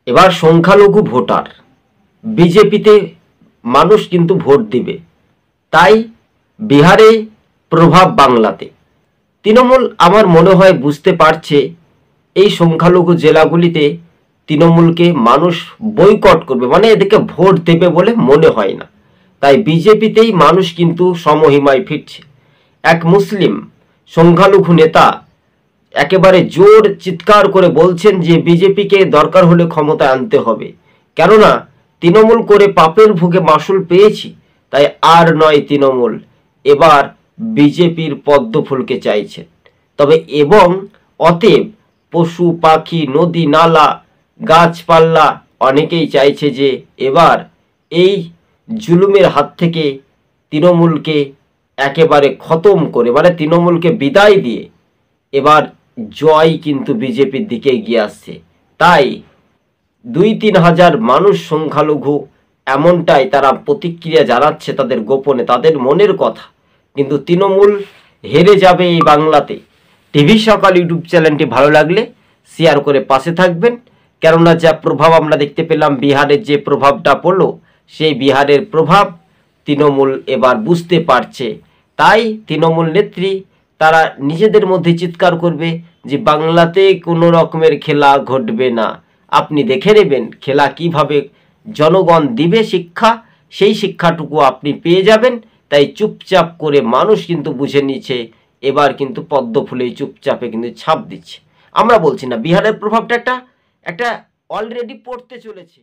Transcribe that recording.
এবার সংখ্যালঘু ভোটার বিজেপিতে মানুষ কিন্তু ভোট দিবে, তাই বিহারে প্রভাব বাংলাতে। তৃণমূল আমার মনে হয় বুঝতে পারছে এই সংখ্যালঘু জেলাগুলিতে তৃণমূলকে মানুষ বয়কট করবে, মানে এদেরকে ভোট দেবে বলে মনে হয় না। তাই বিজেপিতেই মানুষ কিন্তু সমহিমায় ফিরছে। এক মুসলিম সংখ্যালঘু নেতা একেবারে জোর চিৎকার করে বলছেন যে বিজেপিকে দরকার হলে ক্ষমতায় আনতে হবে, কেননা তৃণমূল করে পাপের ভোগে মাসুল পেয়েছি, তাই আর নয় তৃণমূল, এবার বিজেপির পদ্মফুলকে চাইছেন। তবে এবং অতএব পশু পাখি নদী নালা গাছপালা অনেকেই চাইছে যে এবার এই জুলুমের হাত থেকে তৃণমূলকে একেবারে খতম করে, মানে তৃণমূলকে বিদায় দিয়ে এবার জয় কিন্তু বিজেপির দিকে এগিয়ে আসছে। তাই 2-3 হাজার মানুষ সংখ্যালঘু এমনটাই তারা প্রতিক্রিয়া জানাচ্ছে তাদের গোপনে, তাদের মনের কথা। কিন্তু তৃণমূল হেরে যাবে এই বাংলাতে। টিভি সকাল ইউটিউব চ্যানেলটি ভালো লাগলে শেয়ার করে পাশে থাকবেন, কেননা যা প্রভাব আমরা দেখতে পেলাম বিহারের যে প্রভাবটা পড়লো, সেই বিহারের প্রভাব তৃণমূল এবার বুঝতে পারছে। তাই তৃণমূল নেত্রী তারা নিজেদের মধ্যে চিৎকার করবে যে বাংলাতে কোনো রকমের খেলা ঘটবে না, আপনি দেখে নেবেন খেলা কিভাবে জনগণ দিবে শিক্ষা, সেই শিক্ষাটুকু আপনি পেয়ে যাবেন। তাই চুপচাপ করে মানুষ কিন্তু বুঝে নিচ্ছে এবার কিন্তু পদ্ম ফুলেই চুপচাপে কিন্তু ছাপ দিচ্ছে। আমরা বলছি না, বিহারের প্রভাবটা একটা অলরেডি পড়তে চলেছে।